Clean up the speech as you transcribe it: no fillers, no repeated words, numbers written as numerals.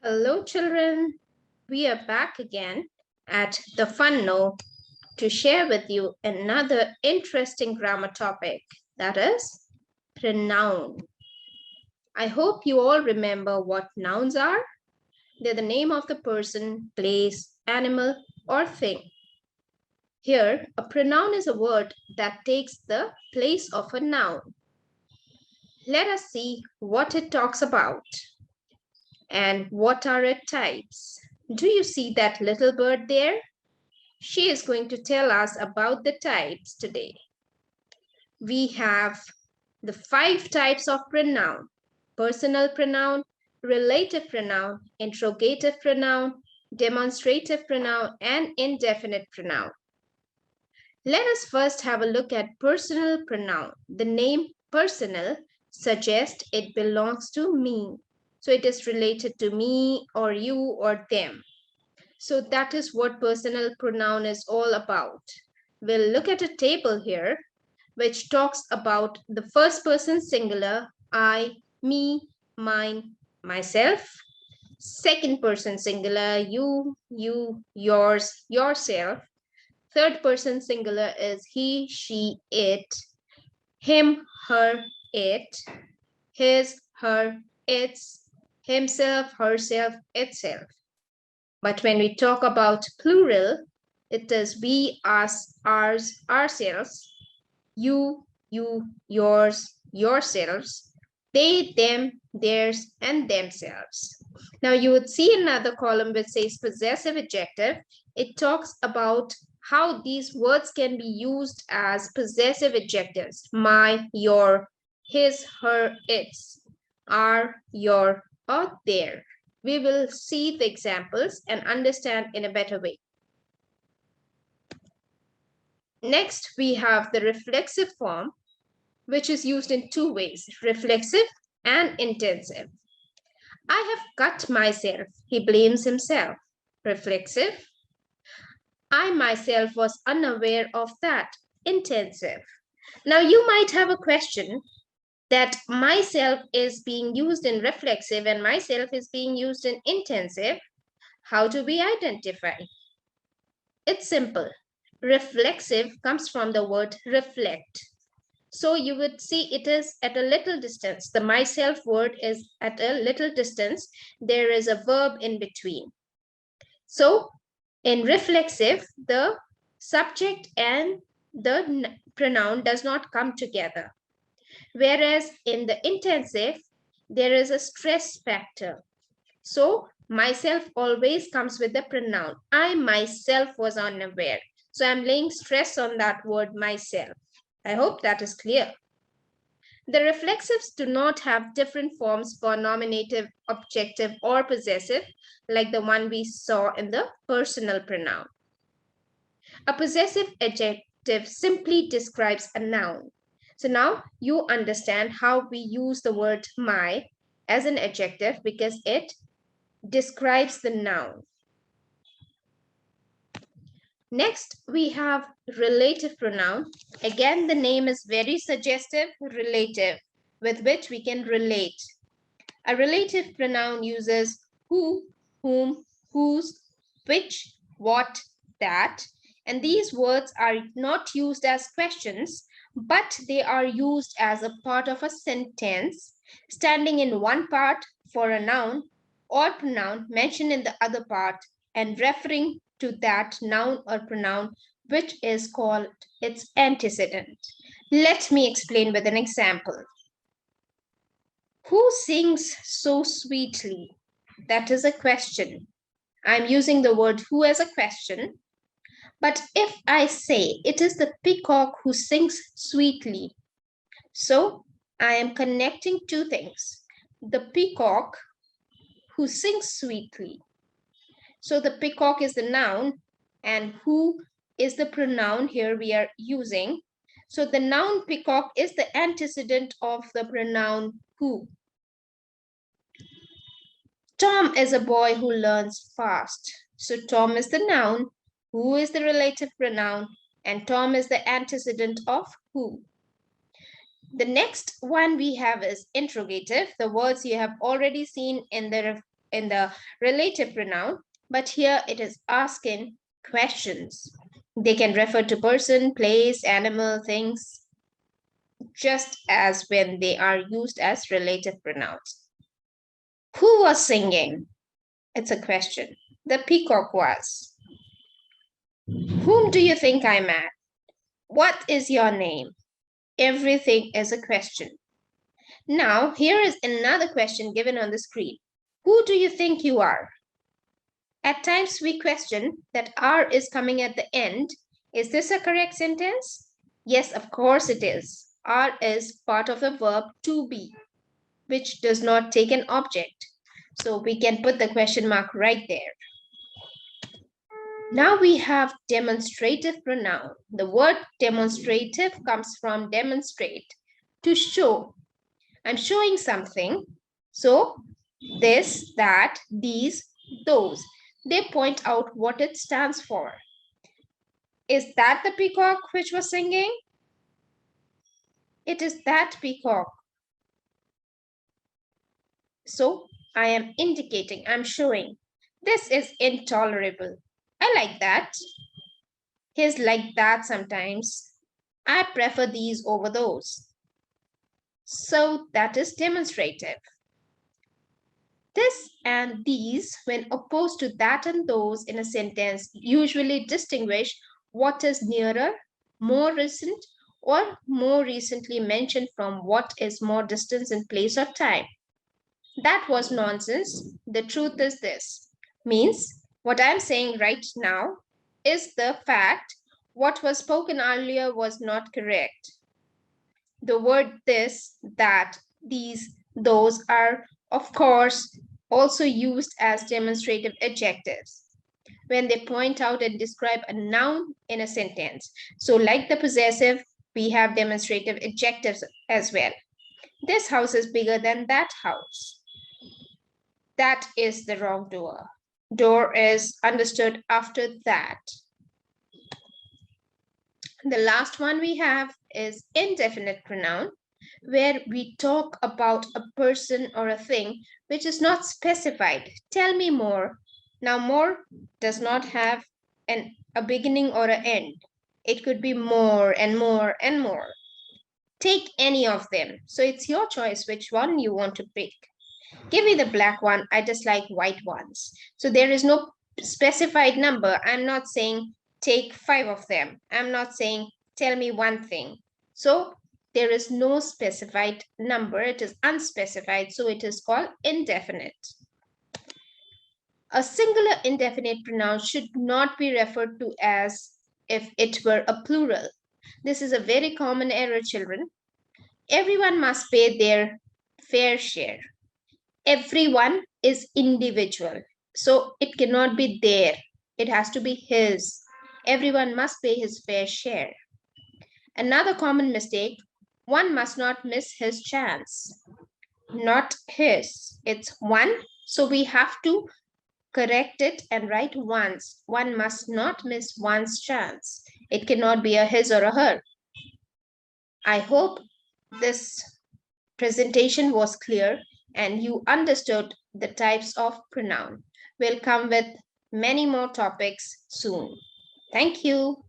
Hello, children. We are back again at the Fun Note to share with you another interesting grammar topic, that is pronoun. I hope you all remember what nouns are. They're the name of the person, place, animal, or thing. Here, a pronoun is a word that takes the place of a noun. Let us see what it talks about. And what are its types? Do you see that little bird there? She is going to tell us about the types today. We have the 5 types of pronoun: personal pronoun, relative pronoun, interrogative pronoun, demonstrative pronoun, and indefinite pronoun. Let us first have a look at personal pronoun. The name personal suggests it belongs to me. So it is related to me or you or them. So that is what personal pronoun is all about. We'll look at a table here which talks about the first person singular, I, me, mine, myself. Second person singular, you, yours, yourself. Third person singular is he, she, it, him, her, it, his, her, its, himself, herself, itself. But when we talk about plural, it is we, us, ours, ourselves, you, yours, yourselves, they, them, theirs, and themselves. Now you would see another column which says possessive adjective. It talks about how these words can be used as possessive adjectives: my, your, his, her, its, our, your, or their. We will see the examples and understand in a better way. Next, we have the reflexive form, which is used in 2 ways: reflexive and intensive. I have cut myself. He blames himself. Reflexive. I myself was unaware of that. Intensive. Now, you might have a question that myself is being used in reflexive and myself is being used in intensive. How do we identify? It's simple. Reflexive comes from the word reflect. So you would see it is at a little distance. The myself word is at a little distance. There is a verb in between. So in reflexive, the subject and the pronoun does not come together. Whereas in the intensive, there is a stress factor. So myself always comes with the pronoun. I myself was unaware. So I'm laying stress on that word myself. I hope that is clear. The reflexives do not have different forms for nominative, objective, or possessive like the one we saw in the personal pronoun. A possessive adjective simply describes a noun. So now you understand how we use the word my as an adjective because it describes the noun. Next, we have relative pronoun. Again, the name is very suggestive, relative, with which we can relate. A relative pronoun uses who, whom, whose, which, what, that, and these words are not used as questions, but they are used as a part of a sentence, standing in one part for a noun or pronoun mentioned in the other part and referring to that noun or pronoun, which is called its antecedent. Let me explain with an example. Who sings so sweetly? That is a question. I'm using the word who as a question. But if I say it is the peacock who sings sweetly, so I am connecting 2 things. The peacock who sings sweetly. So the peacock is the noun and who is the pronoun here we are using. So the noun peacock is the antecedent of the pronoun who. Tom is a boy who learns fast. So Tom is the noun, who is the relative pronoun, and Tom is the antecedent of who. The next one we have is interrogative. The words you have already seen in the in the relative pronoun, but here it is asking questions. They can refer to person, place, animal, things, just as when they are used as relative pronouns. Who was singing? It's a question. The peacock was. Whom do you think I'm at? What is your name? Everything is a question. Now, here is another question given on the screen. Who do you think you are? At times we question that R is coming at the end. Is this a correct sentence? Yes, of course it is. R is part of the verb to be, which does not take an object. So we can put the question mark right there. Now we have demonstrative pronoun. The word demonstrative comes from demonstrate, to show. I'm showing something. So this, that, these, those. They point out what it stands for. Is that the peacock which was singing? It is that peacock. So I am indicating, I'm showing. This is intolerable. I like that. He's like that sometimes. I prefer these over those. So that is demonstrative. This and these, when opposed to that and those in a sentence, usually distinguish what is nearer, more recent, or more recently mentioned from what is more distance in place or time. That was nonsense. The truth is this. Means what I'm saying right now is the fact what was spoken earlier was not correct. The word this, that, these, those are, of course, also used as demonstrative adjectives when they point out and describe a noun in a sentence. So like the possessive, we have demonstrative adjectives as well. This house is bigger than that house. That is the wrong door. Door is understood after that. The last one we have is indefinite pronoun, where we talk about a person or a thing which is not specified. Tell me more. Now, more does not have a beginning or an end. It could be more and more and more. Take any of them. So it's your choice which one you want to pick. Give me the black one. I just like white ones. So there is no specified number. I'm not saying take 5 of them. I'm not saying tell me one thing. So there is no specified number. It is unspecified. So it is called indefinite. A singular indefinite pronoun should not be referred to as if it were a plural. This is a very common error, children. Everyone must pay their fair share. Everyone is individual. So it cannot be their. It has to be his. Everyone must pay his fair share. Another common mistake, one must not miss his chance. Not his. It's one. So we have to correct it and write one's. One must not miss one's chance. It cannot be a his or a her. I hope this presentation was clear and you understood the types of pronoun. We'll come with many more topics soon. Thank you.